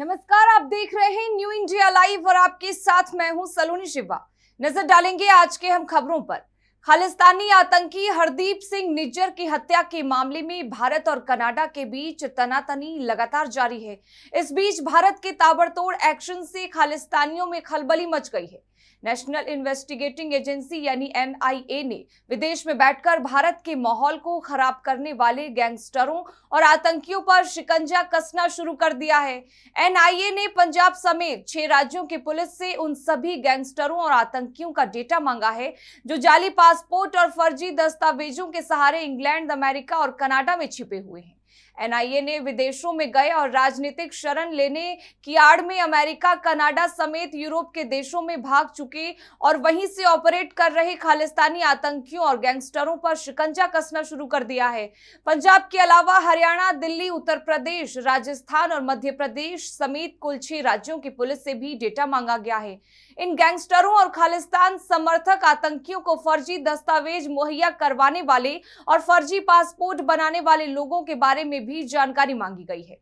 नमस्कार, आप देख रहे हैं न्यू इंडिया लाइव और आपके साथ मैं हूं सलोनी शिवा। नजर डालेंगे आज के हम खबरों पर। खालिस्तानी आतंकी हरदीप सिंह निज्जर की हत्या के मामले में भारत और कनाडा के बीच तनातनी लगातार जारी है। इस बीच भारत के ताबड़तोड़ एक्शन से खालिस्तानियों में खलबली मच गई है। नेशनल इन्वेस्टिगेटिंग एजेंसी यानी NIA ने विदेश में बैठकर भारत के माहौल को खराब करने वाले गैंगस्टरों और आतंकियों पर शिकंजा कसना शुरू कर दिया है। NIA ने पंजाब समेत 6 राज्यों की पुलिस से उन सभी गैंगस्टरों और आतंकियों का डेटा मांगा है जो जाली पासपोर्ट और फर्जी दस्तावेजों के सहारे इंग्लैंड, अमेरिका और कनाडा में छिपे हुए हैं। NIA ने विदेशों में गए और राजनीतिक शरण लेने की आड़ में अमेरिका, कनाडा समेत यूरोप के देशों में भाग चुके और वहीं से ऑपरेट कर रहे खालिस्तानी आतंकियों और गैंगस्टरों पर शिकंजा कसना शुरू कर दिया है। पंजाब के अलावा हरियाणा, दिल्ली, उत्तर प्रदेश, राजस्थान और मध्य प्रदेश समेत कुल 6 राज्यों की पुलिस से भी डेटा मांगा गया है। इन गैंगस्टरों और खालिस्तान समर्थक आतंकियों को फर्जी दस्तावेज मुहैया करवाने वाले और फर्जी पासपोर्ट बनाने वाले लोगों के बारे में भी जानकारी मांगी गई है।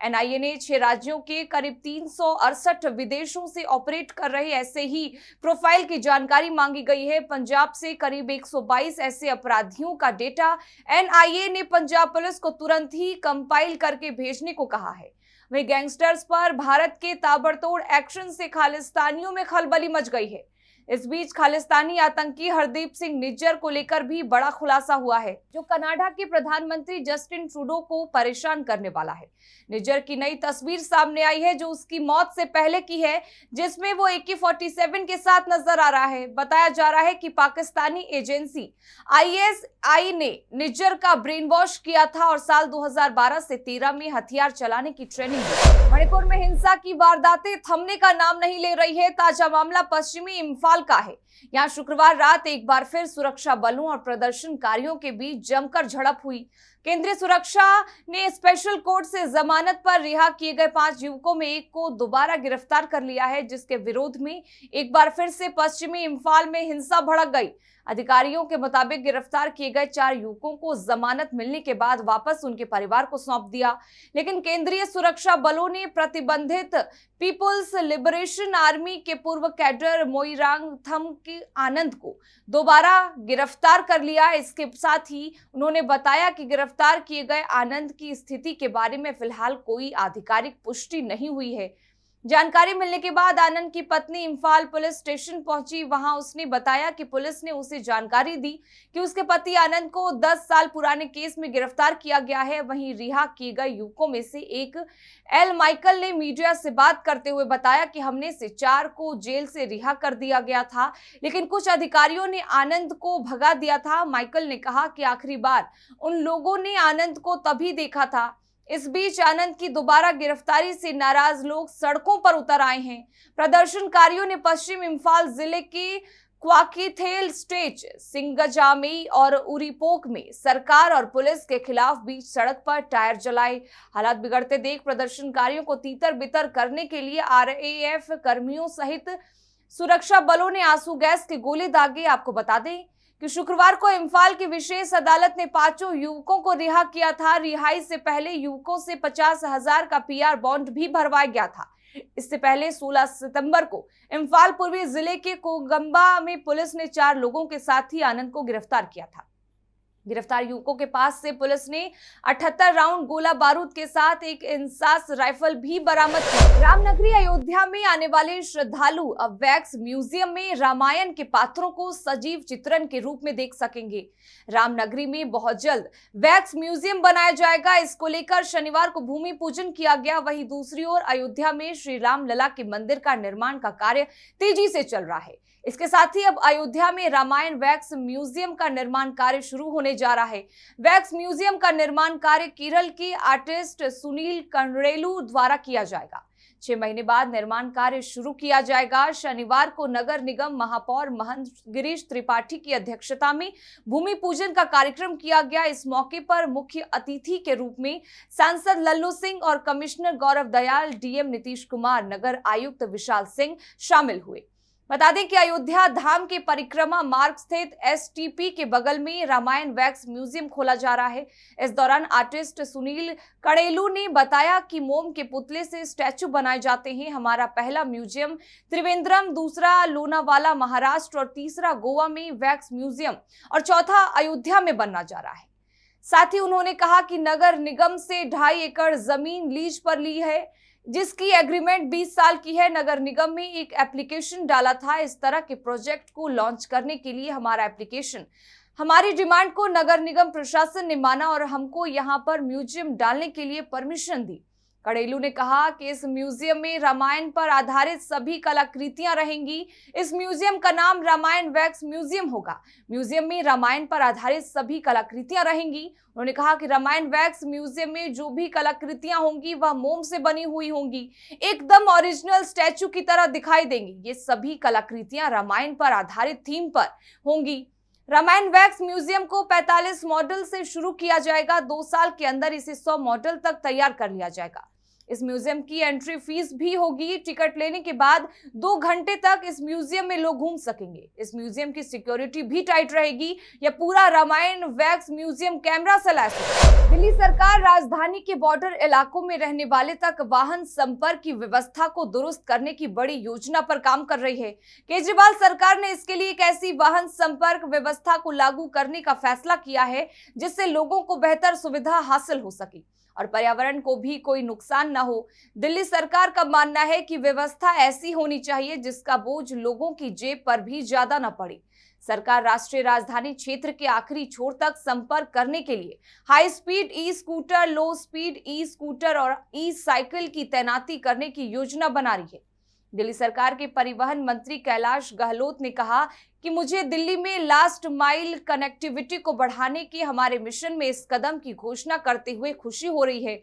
NIA ने 6 राज्यों के करीब 368 विदेशों से ऑपरेट कर रहे ऐसे ही प्रोफाइल की जानकारी मांगी गई है। पंजाब से करीब 122 ऐसे अपराधियों का डेटा NIA ने पंजाब पुलिस को तुरंत ही कंपाइल करके भेजने को कहा है। वहीं गैंगस्टर्स पर भारत के ताबड़तोड़ एक्शन से खालिस्तानियों में खलबली मच गई है। इस बीच खालिस्तानी आतंकी हरदीप सिंह निज्जर को लेकर भी बड़ा खुलासा हुआ है, जो कनाडा के प्रधानमंत्री जस्टिन ट्रूडो को परेशान करने वाला है। निज्जर की नई तस्वीर सामने आई है जो उसकी मौत से पहले की है, जिसमें वो AK-47 के साथ नजर आ रहा है। बताया जा रहा है कि पाकिस्तानी एजेंसी ISI ने निज्जर का ब्रेन वॉश किया था और साल 2012 से 13 में हथियार चलाने की ट्रेनिंग दी। मणिपुर में हिंसा की वारदातें थमने का नाम नहीं ले रही है। ताजा मामला पश्चिमी इम्फाल का है। यहां शुक्रवार रात एक बार फिर सुरक्षा बलों और प्रदर्शनकारियों के बीच जमकर झड़प हुई। केंद्रीय सुरक्षा ने स्पेशल कोर्ट से जमानत पर रिहा किए गए 5 युवकों में एक को दोबारा गिरफ्तार कर लिया है, जिसके विरोध में एक बार फिर से पश्चिमी इम्फाल में हिंसा भड़क गई। अधिकारियों के मुताबिक गिरफ्तार किए गए 4 युवकों को जमानत मिलने के बाद वापस उनके परिवार को सौंप दिया, लेकिन केंद्रीय सुरक्षा बलों ने प्रतिबंधित पीपुल्स लिबरेशन आर्मी के पूर्व कैडर मोईरांगथम के आनंद को दोबारा गिरफ्तार कर लिया। इसके साथ ही उन्होंने बताया कि गिरफ्तार किए गए आनंद की स्थिति के बारे में फिलहाल कोई आधिकारिक पुष्टि नहीं हुई है। जानकारी मिलने के बाद आनंद की पत्नी इम्फाल पुलिस स्टेशन पहुंची। वहां उसने बताया कि पुलिस ने उसे जानकारी दी कि उसके पति आनंद को 10 साल पुराने केस में गिरफ्तार किया गया है। वहीं रिहा किए गए युवकों में से एक एल माइकल ने मीडिया से बात करते हुए बताया कि हमने से 4 को जेल से रिहा कर दिया गया था, लेकिन कुछ अधिकारियों ने आनंद को भगा दिया था। माइकल ने कहा कि आखिरी बार उन लोगों ने आनंद को तभी देखा था। इस बीच आनंद की दोबारा गिरफ्तारी से नाराज लोग सड़कों पर उतर आए हैं। प्रदर्शनकारियों ने पश्चिम इम्फाल जिले के क्वाकीथेल स्टेज, सिंगजामेई और उरीपोक में सरकार और पुलिस के खिलाफ बीच सड़क पर टायर जलाए। हालात बिगड़ते देख प्रदर्शनकारियों को तीतर बितर करने के लिए RAF कर्मियों सहित सुरक्षा बलों ने आंसू गैस के गोले दागे। आपको बता दें कि शुक्रवार को इम्फाल की विशेष अदालत ने 5 युवकों को रिहा किया था। रिहाई से पहले युवकों से 50,000 का PR बॉन्ड भी भरवाया गया था। इससे पहले 16 सितंबर को इम्फाल पूर्वी जिले के कोगंबा में पुलिस ने 4 लोगों के साथ ही आनंद को गिरफ्तार किया था। गिरफ्तार युवकों के पास से पुलिस ने 78 राउंड गोला बारूद के साथ एक इंसास राइफल भी बरामद की। रामनगरी अयोध्या में आने वाले श्रद्धालु अब वैक्स म्यूजियम में रामायण के पात्रों को सजीव चित्रण के रूप में देख सकेंगे। रामनगरी में बहुत जल्द वैक्स म्यूजियम बनाया जाएगा। इसको लेकर शनिवार को भूमि पूजन किया गया। वहीं दूसरी ओर अयोध्या में श्री राम लला के मंदिर का निर्माण का कार्य तेजी से चल रहा है। इसके साथ ही अब अयोध्या में रामायण वैक्स म्यूजियम का निर्माण कार्य शुरू होने जा रहा है। वैक्स म्यूजियम का निर्माण कार्य केरल के आर्टिस्ट सुनील कंडरेलू द्वारा किया जाएगा। 6 महीने बाद निर्माण कार्य शुरू किया जाएगा। शनिवार को नगर निगम महापौर महंत गिरीश त्रिपाठी की अध्यक्षता में भूमि पूजन का कार्यक्रम किया गया। इस मौके पर मुख्य अतिथि के रूप में सांसद लल्लू सिंह और कमिश्नर गौरव दयाल, DM नीतीश कुमार, नगर आयुक्त विशाल सिंह शामिल हुए। बता दें कि अयोध्या धाम के परिक्रमा मार्ग स्थित एसटीपी के बगल में रामायण वैक्स म्यूजियम खोला जा रहा है। इस दौरान आर्टिस्ट सुनील कड़ेलू ने बताया कि मोम के पुतले से स्टैचू बनाए जाते हैं। हमारा पहला म्यूजियम त्रिवेंद्रम, दूसरा लोनावाला महाराष्ट्र और तीसरा गोवा में वैक्स म्यूजियम और चौथा अयोध्या में बनना जा रहा है। साथ ही उन्होंने कहा कि नगर निगम से 2.5 एकड़ जमीन लीज पर ली है, जिसकी एग्रीमेंट 20 साल की है। नगर निगम में एक एप्लीकेशन डाला था। इस तरह के प्रोजेक्ट को लॉन्च करने के लिए हमारी डिमांड को नगर निगम प्रशासन ने माना और हमको यहां पर म्यूजियम डालने के लिए परमिशन दी। कड़ेलू ने कहा कि इस म्यूजियम में रामायण पर आधारित सभी कलाकृतियां रहेंगी। इस म्यूजियम का नाम रामायण वैक्स म्यूजियम होगा। म्यूजियम में रामायण पर आधारित सभी कलाकृतियां रहेंगी। उन्होंने कहा कि रामायण वैक्स म्यूजियम में जो भी कलाकृतियां होंगी वह मोम से बनी हुई होंगी, एकदम ओरिजिनल स्टैचू की तरह दिखाई देंगी। ये सभी कलाकृतियां रामायण पर आधारित थीम पर होंगी। रामायण वैक्स म्यूजियम को 45 मॉडल से शुरू किया जाएगा। 2 साल के अंदर इसे 100 मॉडल तक तैयार कर लिया जाएगा। इस म्यूजियम की एंट्री फीस भी होगी। टिकट लेने के बाद 2 घंटे तक इस म्यूजियम में लोग घूम सकेंगे। इस म्यूजियम की सिक्योरिटी भी टाइट रहेगी। यह पूरा रामायण वैक्स म्यूजियम कैमरा से लैस है। दिल्ली सरकार राजधानी के बॉर्डर इलाकों में रहने वाले तक वाहन संपर्क की व्यवस्था को दुरुस्त करने की बड़ी योजना पर काम कर रही है। केजरीवाल सरकार ने इसके लिए एक ऐसी वाहन संपर्क व्यवस्था को लागू करने का फैसला किया है जिससे लोगों को बेहतर सुविधा हासिल हो सके और पर्यावरण को भी कोई नुकसान न हो। दिल्ली सरकार का मानना है कि व्यवस्था ऐसी होनी चाहिए जिसका बोझ लोगों की जेब पर भी ज्यादा न पड़े। सरकार राष्ट्रीय राजधानी क्षेत्र के आखिरी छोर तक संपर्क करने के लिए हाई स्पीड ई स्कूटर, लो स्पीड ई स्कूटर और ई साइकिल की तैनाती करने की योजना बना रही है। दिल्ली सरकार के परिवहन मंत्री कैलाश गहलोत ने कहा कि मुझे दिल्ली में लास्ट माइल कनेक्टिविटी को बढ़ाने के हमारे मिशन में इस कदम की घोषणा करते हुए खुशी हो रही है।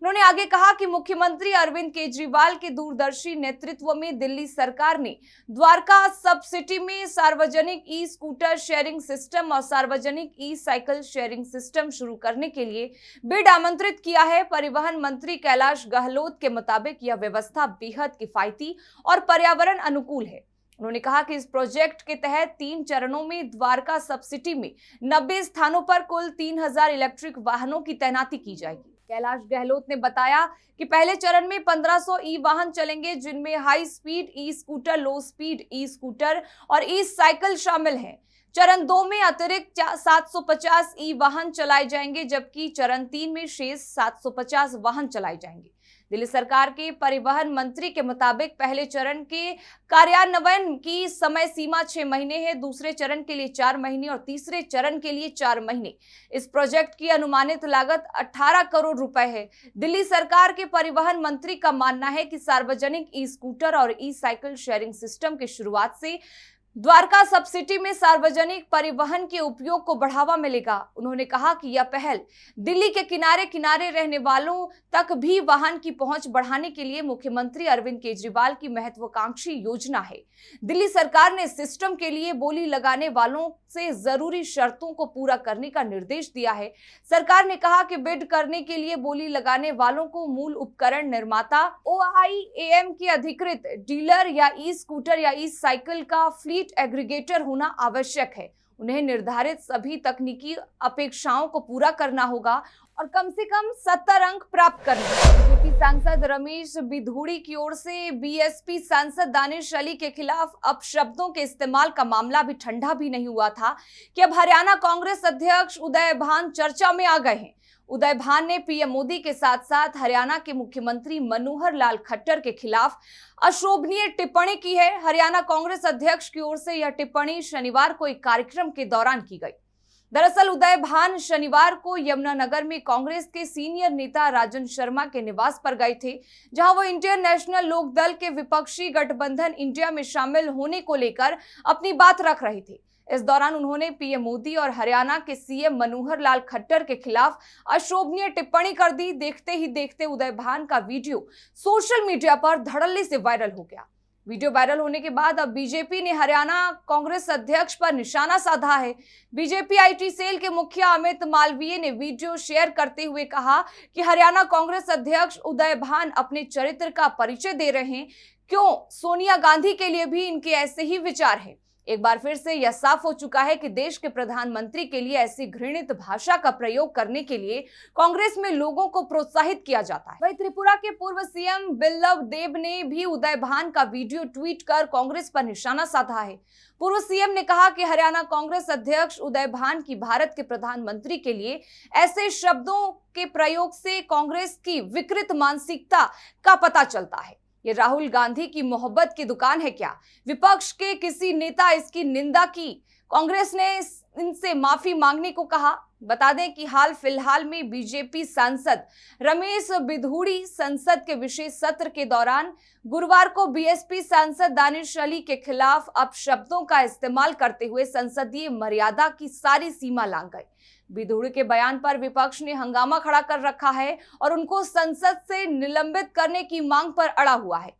उन्होंने आगे कहा कि मुख्यमंत्री अरविंद केजरीवाल के दूरदर्शी नेतृत्व में दिल्ली सरकार ने द्वारका सब सिटी में सार्वजनिक ई स्कूटर शेयरिंग सिस्टम और सार्वजनिक ई साइकिल शेयरिंग सिस्टम शुरू करने के लिए बिड आमंत्रित किया है। परिवहन मंत्री कैलाश गहलोत के मुताबिक यह व्यवस्था बेहद किफायती और पर्यावरण अनुकूल है। उन्होंने कहा कि इस प्रोजेक्ट के तहत 3 चरणों में द्वारका सब सिटी में 90 स्थानों पर कुल 3000 इलेक्ट्रिक वाहनों की तैनाती की जाएगी। कैलाश गहलोत ने बताया कि पहले चरण में 1500 ई वाहन चलेंगे, जिनमें हाई स्पीड ई स्कूटर, लो स्पीड ई स्कूटर और ई साइकिल शामिल हैं। चरण 2 में अतिरिक्त 750 ई वाहन चलाए जाएंगे, जबकि चरण 3 में शेष 750 वाहन चलाए जाएंगे। दिल्ली सरकार के परिवहन मंत्री के मुताबिक पहले चरण के कार्यान्वयन की समय सीमा 6 महीने है, दूसरे चरण के लिए 4 महीने और तीसरे चरण के लिए 4 महीने। इस प्रोजेक्ट की अनुमानित लागत 18 करोड़ रुपए है। दिल्ली सरकार के परिवहन मंत्री का मानना है कि सार्वजनिक ई स्कूटर और ई साइकिल शेयरिंग सिस्टम की शुरुआत से द्वारका सब सिटी में सार्वजनिक परिवहन के उपयोग को बढ़ावा मिलेगा। उन्होंने कहा कि यह पहल दिल्ली के किनारे किनारे रहने वालों तक भी वाहन की पहुंच बढ़ाने के लिए मुख्यमंत्री अरविंद केजरीवाल की महत्वाकांक्षी योजना है। दिल्ली सरकार ने सिस्टम के लिए बोली लगाने वालों से जरूरी शर्तों को पूरा करने का निर्देश दिया है। सरकार ने कहा कि बिड करने के लिए बोली लगाने वालों को मूल उपकरण निर्माता, OIAM की अधिकृत डीलर या ई स्कूटर या ई साइकिल का फ्लीट एग्रीगेटर होना आवश्यक है। उन्हें निर्धारित सभी तकनीकी अपेक्षाओं को पूरा करना होगा और कम से कम 70 अंक प्राप्त करने हैं। बीजेपी सांसद रमेश बिधूड़ी की ओर से बीएसपी सांसद दानिश अली के खिलाफ अपशब्दों के इस्तेमाल का मामला भी ठंडा भी नहीं हुआ था कि अब हरियाणा कांग्रेस अध्यक्ष उदय भान चर्चा में आ गए हैं। उदय भान ने पीएम मोदी के साथ साथ हरियाणा के मुख्यमंत्री मनोहर लाल खट्टर के खिलाफ अशोभनीय टिप्पणी की है। हरियाणा कांग्रेस अध्यक्ष की ओर से यह टिप्पणी शनिवार को एक कार्यक्रम के दौरान की गई। दरअसल उदय भान शनिवार को यमुनानगर में कांग्रेस के सीनियर नेता राजन शर्मा के निवास पर गए थे, जहां वो इंडियन नेशनल लोक दल के विपक्षी गठबंधन इंडिया में शामिल होने को लेकर अपनी बात रख रहे थे। इस दौरान उन्होंने पीएम मोदी और हरियाणा के सीएम मनोहर लाल खट्टर के खिलाफ अशोभनीय टिप्पणी कर दी। देखते ही देखते उदय भान का वीडियो सोशल मीडिया पर धड़ल्ले से वायरल हो गया। वीडियो वायरल होने के बाद अब बीजेपी ने हरियाणा कांग्रेस अध्यक्ष पर निशाना साधा है। बीजेपी आईटी सेल के मुखिया अमित मालवीय ने वीडियो शेयर करते हुए कहा कि हरियाणा कांग्रेस अध्यक्ष उदय भान अपने चरित्र का परिचय दे रहे हैं। क्यों सोनिया गांधी के लिए भी इनके ऐसे ही विचार हैं। एक बार फिर से यह साफ हो चुका है कि देश के प्रधानमंत्री के लिए ऐसी घृणित भाषा का प्रयोग करने के लिए कांग्रेस में लोगों को प्रोत्साहित किया जाता है। वहीं त्रिपुरा के पूर्व सीएम बिप्लब देब ने भी उदय भान का वीडियो ट्वीट कर कांग्रेस पर निशाना साधा है। पूर्व सीएम ने कहा कि हरियाणा कांग्रेस अध्यक्ष उदय भान की भारत के प्रधानमंत्री के लिए ऐसे शब्दों के प्रयोग से कांग्रेस की विकृत मानसिकता का पता चलता है। ये राहुल गांधी की मोहब्बत की दुकान है क्या? विपक्ष के किसी नेता इसकी निंदा की। कांग्रेस ने इनसे माफी मांगने को कहा। बता दें कि हाल फिलहाल में बीजेपी सांसद रमेश बिधूड़ी संसद के विशेष सत्र के दौरान गुरुवार को बीएसपी सांसद दानिश अली के खिलाफ अपशब्दों का इस्तेमाल करते हुए संसदीय मर्यादा की सारी सीमा लांघ गए। बिधूड़ी के बयान पर विपक्ष ने हंगामा खड़ा कर रखा है और उनको संसद से निलंबित करने की मांग पर अड़ा हुआ है।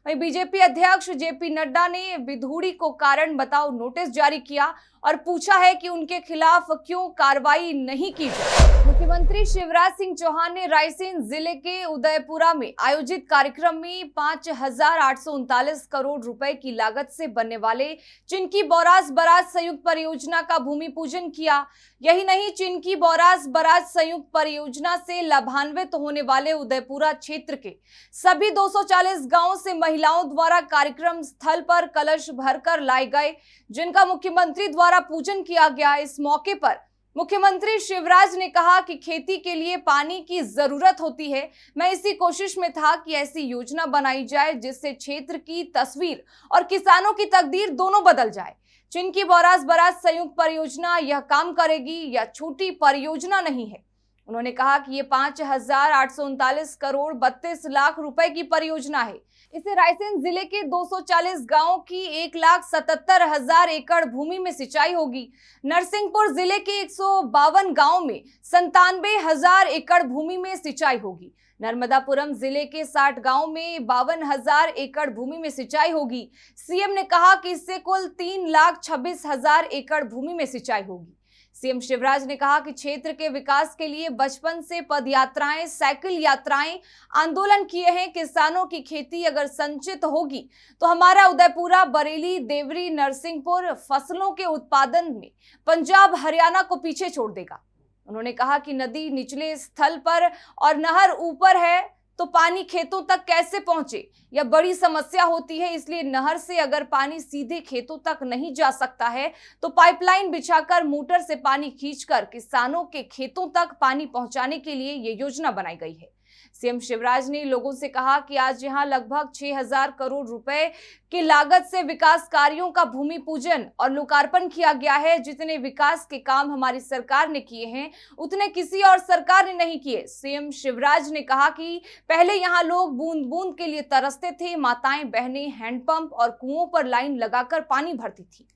वहीं बीजेपी अध्यक्ष जेपी नड्डा ने बिधूड़ी को कारण बताओ नोटिस जारी किया और पूछा है कि उनके खिलाफ क्यों कार्रवाई नहीं की जाए। मुख्यमंत्री शिवराज सिंह चौहान ने रायसेन जिले के उदयपुरा में आयोजित कार्यक्रम में 5,839 करोड़ रुपए की लागत से बनने वाले चिनकी बौरास बराज संयुक्त परियोजना का भूमि पूजन किया। यही नहीं, चिनकी बौरास बराज संयुक्त परियोजना से लाभान्वित होने वाले उदयपुरा क्षेत्र के सभी 240 गांवों से महिलाओं द्वारा कार्यक्रम स्थल पर कलश भरकर लाए गए, जिनका मुख्यमंत्री द्वारा पूजन किया गया। इस मौके पर मुख्यमंत्री शिवराज ने कहा कि खेती के लिए पानी की जरूरत होती है। मैं इसी कोशिश में था कि ऐसी योजना बनाई जाए जिससे क्षेत्र की तस्वीर और किसानों की तकदीर दोनों बदल जाए। चिनकी बौरास बराज संयुक्त परियोजना यह काम करेगी, यह छोटी परियोजना नहीं है। उन्होंने कहा कि ये 5,839 करोड़ 32 लाख रुपए की परियोजना है। इसे रायसेन जिले के 240 गांवों की 1,77,000 एकड़ भूमि में सिंचाई होगी। नरसिंहपुर जिले के 152 गांवों में 97,000 एकड़ भूमि में सिंचाई होगी। नर्मदापुरम जिले के 60 गांवों में 52,000 एकड़ भूमि में सिंचाई होगी। सीएम ने कहा कि इससे कुल 3,26,000 एकड़ भूमि में सिंचाई होगी। सीएम शिवराज ने कहा कि क्षेत्र के विकास के लिए बचपन से पदयात्राएं, साइकिल यात्राएं, आंदोलन किए हैं। किसानों की खेती अगर संचित होगी तो हमारा उदयपुरा, बरेली, देवरी, नरसिंहपुर फसलों के उत्पादन में पंजाब, हरियाणा को पीछे छोड़ देगा। उन्होंने कहा कि नदी निचले स्थल पर और नहर ऊपर है तो पानी खेतों तक कैसे पहुंचे, यह बड़ी समस्या होती है। इसलिए नहर से अगर पानी सीधे खेतों तक नहीं जा सकता है तो पाइपलाइन बिछाकर मोटर से पानी खींचकर किसानों के खेतों तक पानी पहुंचाने के लिए ये योजना बनाई गई है। सीएम शिवराज ने लोगों से कहा कि आज यहां लगभग 6,000 करोड़ रुपए की लागत से विकास कार्यों का भूमि पूजन और लोकार्पण किया गया है। जितने विकास के काम हमारी सरकार ने किए हैं उतने किसी और सरकार ने नहीं किए। सीएम शिवराज ने कहा कि पहले यहां लोग बूंद बूंद के लिए तरसते थे। माताएं बहनें हैंडपंप और कुओं पर लाइन लगाकर पानी भरती थी।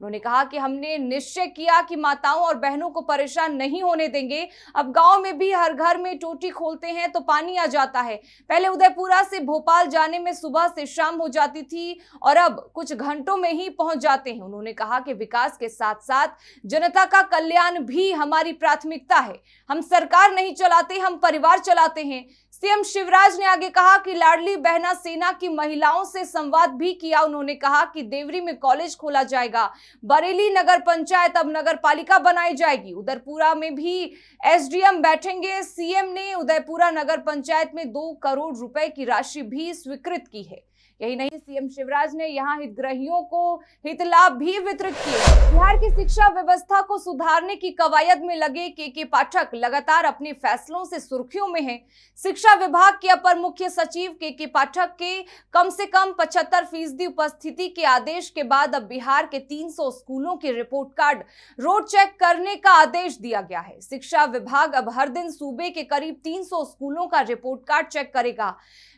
उन्होंने कहा कि हमने निश्चय किया कि माताओं और बहनों को परेशान नहीं होने देंगे। अब गांव में भी हर घर में टोटी खोलते हैं तो पानी आ जाता है। पहले उदयपुरा से भोपाल जाने में सुबह से शाम हो जाती थी और अब कुछ घंटों में ही पहुंच जाते हैं। उन्होंने कहा कि विकास के साथ साथ जनता का कल्याण भी हमारी प्राथमिकता है। हम सरकार नहीं चलाते, हम परिवार चलाते हैं। सीएम शिवराज ने आगे कहा कि लाडली बहना सेना की महिलाओं से संवाद भी किया। उन्होंने कहा कि देवरी में कॉलेज खोला जाएगा, बरेली नगर पंचायत अब नगर पालिका बनाई जाएगी, उदयपुरा में भी एसडीएम बैठेंगे। सीएम ने उदयपुरा नगर पंचायत में 2 करोड़ रुपए की राशि भी स्वीकृत की है। यही नहीं, सीएम शिवराज ने यहां हितग्राहियों को हित लाभ भी वितरित किए। बिहार की शिक्षा व्यवस्था को सुधारने की कवायद में लगे के पाठक लगातार अपने फैसलों से सुर्खियों में हैं। शिक्षा विभाग के अपर मुख्य सचिव के पाठक के कम से कम 75% उपस्थिति के आदेश के बाद अब बिहार के 300 स्कूलों के रिपोर्ट कार्ड रोड चेक करने का आदेश दिया गया है। शिक्षा विभाग अब हर दिन सूबे के करीब 300 स्कूलों का रिपोर्ट कार्ड चेक करेगा।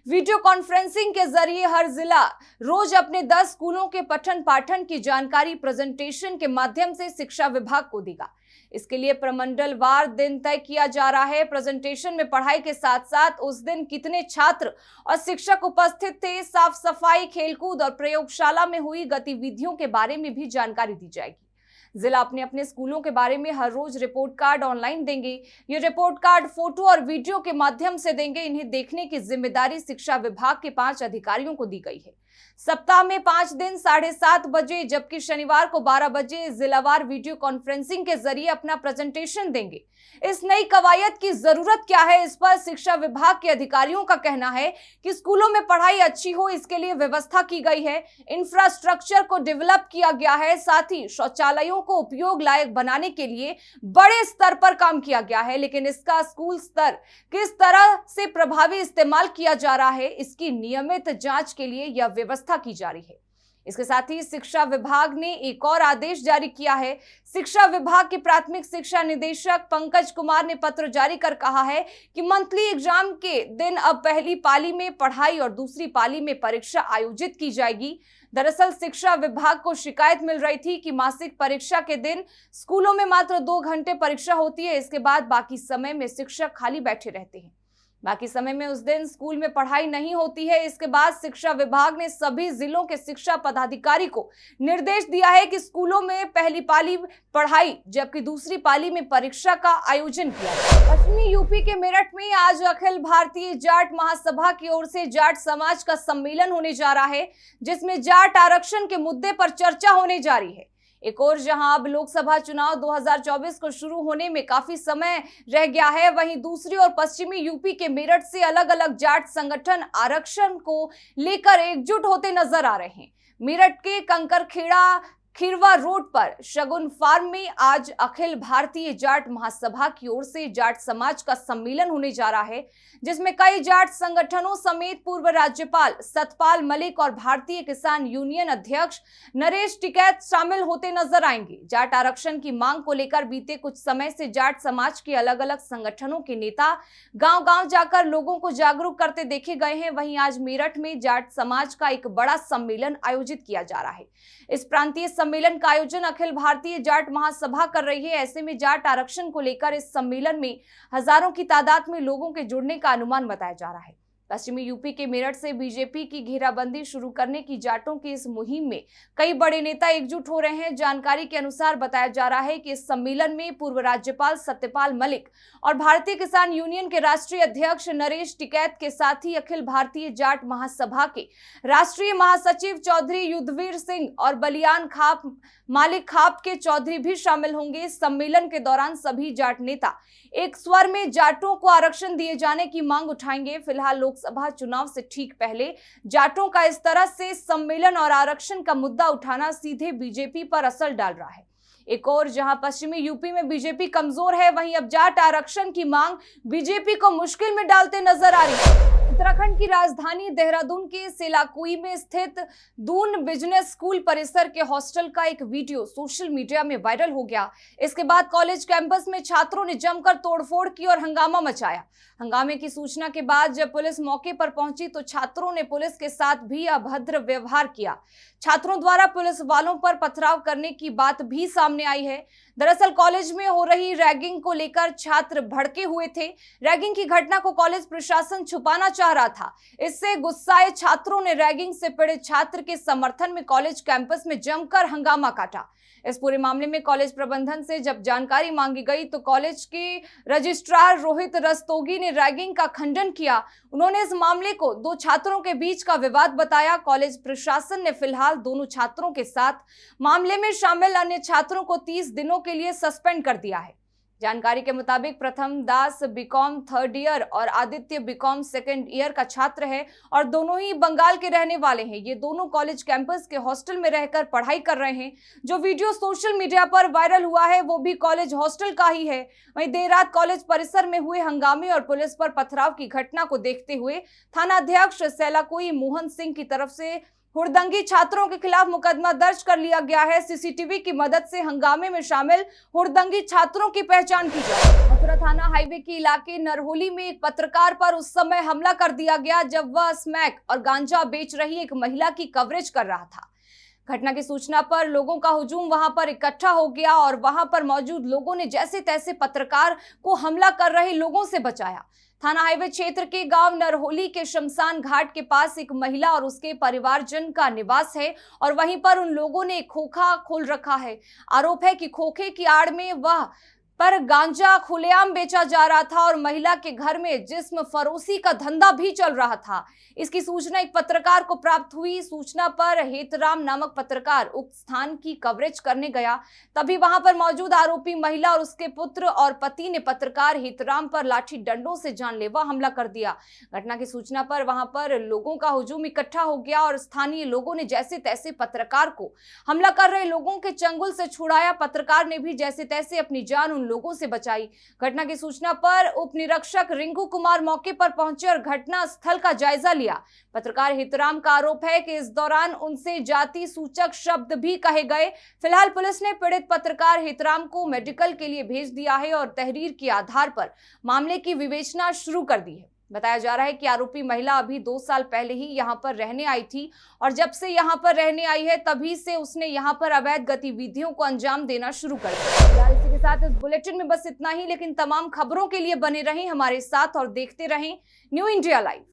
वीडियो कॉन्फ्रेंसिंग के जरिए हर जिला रोज अपने 10 स्कूलों के पठन पाठन की जानकारी प्रेजेंटेशन के माध्यम से शिक्षा विभाग को देगा। इसके लिए प्रमंडलवार दिन तय किया जा रहा है। प्रेजेंटेशन में पढ़ाई के साथ साथ उस दिन कितने छात्र और शिक्षक उपस्थित थे, साफ सफाई, खेलकूद और प्रयोगशाला में हुई गतिविधियों के बारे में भी जानकारी दी जाएगी। जिला अपने अपने स्कूलों के बारे में हर रोज रिपोर्ट कार्ड ऑनलाइन देंगे। ये रिपोर्ट कार्ड फोटो और वीडियो के माध्यम से देंगे। इन्हें देखने की जिम्मेदारी शिक्षा विभाग के 5 अधिकारियों को दी गई है। सप्ताह में 5 दिन 7:30 बजे जबकि शनिवार को 12 बजे जिलावार वीडियो कॉन्फ्रेंसिंग के जरिए अपना प्रेजेंटेशन देंगे। इस नई कवायद की जरूरत क्या है, इस पर शिक्षा विभाग के अधिकारियों का कहना है कि स्कूलों में पढ़ाई अच्छी हो, इसके लिए व्यवस्था की गई है, इंफ्रास्ट्रक्चर को डेवलप किया गया है, साथ ही शौचालयों को उपयोग लायक बनाने के लिए बड़े स्तर पर काम किया गया है। लेकिन इसका स्कूल स्तर किस तरह से प्रभावी इस्तेमाल किया जा रहा है, इसकी नियमित जांच के लिए यह व्यवस्था की जा रही है। इसके साथ ही शिक्षा विभाग ने एक और आदेश जारी किया है। शिक्षा विभाग के प्राथमिक शिक्षा निदेशक पंकज कुमार ने पत्र जारी कर कहा है कि मंथली एग्जाम के दिन अब पहली पाली में पढ़ाई और दूसरी पाली में परीक्षा आयोजित की जाएगी। दरअसल शिक्षा विभाग को शिकायत मिल रही थी कि मासिक परीक्षा के दिन स्कूलों में मात्र 2 घंटे परीक्षा होती है, इसके बाद बाकी समय में शिक्षक खाली बैठे रहते हैं। बाकी समय में उस दिन स्कूल में पढ़ाई नहीं होती है। इसके बाद शिक्षा विभाग ने सभी जिलों के शिक्षा पदाधिकारी को निर्देश दिया है कि स्कूलों में पहली पाली पढ़ाई जबकि दूसरी पाली में परीक्षा का आयोजन किया जाए। पश्चिमी यूपी के मेरठ में आज अखिल भारतीय जाट महासभा की ओर से जाट समाज का सम्मेलन होने जा रहा है, जिसमें जाट आरक्षण के मुद्दे पर चर्चा होने जा रही है। एक और जहां अब लोकसभा चुनाव 2024 को शुरू होने में काफी समय रह गया है, वहीं दूसरी ओर पश्चिमी यूपी के मेरठ से अलग अलग जाट संगठन आरक्षण को लेकर एकजुट होते नजर आ रहे हैं। मेरठ के कंकरखेड़ा खीरवा रोड पर शगुन फार्म में आज अखिल भारतीय जाट महासभा की ओर से जाट समाज का सम्मेलन होने जा रहा है, जिसमें कई जाट संगठनों समेत पूर्व राज्यपाल सतपाल मलिक और भारतीय किसान यूनियन अध्यक्ष नरेश टिकैत शामिल होते नजर आएंगे। जाट आरक्षण की मांग को लेकर बीते कुछ समय से जाट समाज के अलग अलग संगठनों के नेता गांव-गांव जाकर लोगों को जागरूक करते देखे गए हैं। वहीं आज मेरठ में जाट समाज का एक बड़ा सम्मेलन आयोजित किया जा रहा है। इस प्रांतीय सम्मेलन का आयोजन अखिल भारतीय जाट महासभा कर रही है। ऐसे में जाट आरक्षण को लेकर इस सम्मेलन में हजारों की तादाद में लोगों के जुड़ने का अनुमान बताया जा रहा है। पश्चिमी यूपी के मेरठ से बीजेपी की घेराबंदी शुरू करने की जाटों की इस मुहिम में कई बड़े नेता एकजुट हो रहे हैं। जानकारी के अनुसार बताया जा रहा है कि इस सम्मेलन में पूर्व राज्यपाल सत्यपाल मलिक और भारतीय किसान यूनियन के राष्ट्रीय अध्यक्ष नरेश टिकैत के साथ ही अखिल भारतीय जाट महासभा के राष्ट्रीय महासचिव चौधरी युद्धवीर सिंह और बलियान खाप मालिक खाप के चौधरी भी शामिल होंगे। इस सम्मेलन के दौरान सभी जाट नेता एक स्वर में जाटों को आरक्षण दिए जाने की मांग उठाएंगे। फिलहाल लोकसभा चुनाव से ठीक पहले जाटों का इस तरह से सम्मेलन और आरक्षण का मुद्दा उठाना सीधे बीजेपी पर असर डाल रहा है। एक और जहां पश्चिमी यूपी में बीजेपी कमजोर है, वहीं अब जाट आरक्षण की मांग बीजेपी को मुश्किल में डालते नजर आ रही है। उत्तराखंड की राजधानी देहरादून के सेलाकुई में स्थित दून बिजनेस स्कूल परिसर के हॉस्टल का एक वीडियो सोशल मीडिया में वायरल हो गया। इसके बाद कॉलेज कैंपस में छात्रों ने जमकर तोड़फोड़ की और हंगामा मचाया। हंगामे की सूचना के बाद जब पुलिस मौके पर पहुंची तो छात्रों ने पुलिस के साथ भी अभद्र व्यवहार किया। छात्रों द्वारा पुलिस वालों पर पथराव करने की बात भी सामने आई है। दरअसल कॉलेज में हो रही रैगिंग को लेकर छात्र भड़के हुए थे। रैगिंग की घटना को कॉलेज प्रशासन छुपाना चाह रहा था। इससे गुस्साए छात्रों ने रैगिंग से पीड़ित छात्र के समर्थन में कॉलेज कैंपस में जमकर हंगामा काटा। इस पूरे मामले में कॉलेज प्रबंधन से जब जानकारी मांगी गई तो कॉलेज के रजिस्ट्रार रोहित रस्तोगी ने रैगिंग का खंडन किया। उन्होंने इस मामले को 2 छात्रों के बीच का विवाद बताया। कॉलेज प्रशासन ने फिलहाल दोनों छात्रों के साथ मामले में शामिल अन्य छात्रों को 30 दिनों के लिए सस्पेंड कर दिया है। जानकारी के मुताबिक प्रथम दास बीकॉम 3rd ईयर और आदित्य बीकॉम 2nd ईयर का छात्र है और दोनों ही बंगाल के रहने वाले हैं। ये दोनों कॉलेज कैंपस के हॉस्टल में रहकर पढ़ाई कर रहे हैं। जो वीडियो सोशल मीडिया पर वायरल हुआ है वो भी कॉलेज हॉस्टल का ही है। वहीं देर रात कॉलेज परिसर में हुए हंगामे और पुलिस पर पथराव की घटना को देखते हुए थानाध्यक्ष सेलाकुई मोहन सिंह की तरफ से हुड़दंगी छात्रों के खिलाफ मुकदमा दर्ज कर लिया गया है। सीसीटीवी की मदद से हंगामे में शामिल हुड़दंगी छात्रों की पहचान की जाए। मथुरा थाना हाईवे के इलाके नरहोली में एक पत्रकार पर उस समय हमला कर दिया गया जब वह स्मैक और गांजा बेच रही एक महिला की कवरेज कर रहा था। घटना की सूचना पर लोगों का हुजूम वहां पर इकट्ठा हो गया और वहां पर मौजूद लोगों ने जैसे तैसे पत्रकार को हमला कर रहे लोगों से बचाया। थाना हाईवे क्षेत्र के गांव नरहोली के शमशान घाट के पास एक महिला और उसके परिवारजन का निवास है और वहीं पर उन लोगों ने खोखा खोल रखा है। आरोप है कि खोखे की आड़ में वह पर गांजा खुलेआम बेचा जा रहा था और महिला के घर में जिस्म फरोशी का धंधा भी चल रहा था। इसकी सूचना एक पत्रकार को प्राप्त हुई। सूचना पर हेतराम नामक पत्रकार उक्त स्थान की कवरेज करने गया। तभी वहां पर मौजूद आरोपी महिला और उसके पुत्र और पति ने पत्रकार हेतराम पर लाठी डंडों से जानलेवा हमला कर दिया। घटना की सूचना पर वहां पर लोगों का हुजूम इकट्ठा हो गया और स्थानीय लोगों ने जैसे तैसे पत्रकार को हमला कर रहे लोगों के चंगुल से छुड़ाया। पत्रकार ने भी जैसे तैसे अपनी जान उन लोगों से बचाई। घटना की सूचना पर उप निरीक्षक रिंकू कुमार मौके पर पहुंचे और घटना स्थल का जायजा लिया। पत्रकार हेतराम का आरोप है कि इस दौरान उनसे जाति सूचक शब्द भी कहे गए। फिलहाल पुलिस ने पीड़ित पत्रकार हेतराम को मेडिकल के लिए भेज दिया है और तहरीर के आधार पर मामले की विवेचना शुरू कर दी है। बताया जा रहा है कि आरोपी महिला अभी 2 साल पहले ही यहां पर रहने आई थी और जब से यहां पर रहने आई है तभी से उसने यहां पर अवैध गतिविधियों को अंजाम देना शुरू कर दिया। फिलहाल इसी के साथ इस बुलेटिन में बस इतना ही, लेकिन तमाम खबरों के लिए बने रहें हमारे साथ और देखते रहें न्यू इंडिया लाइव।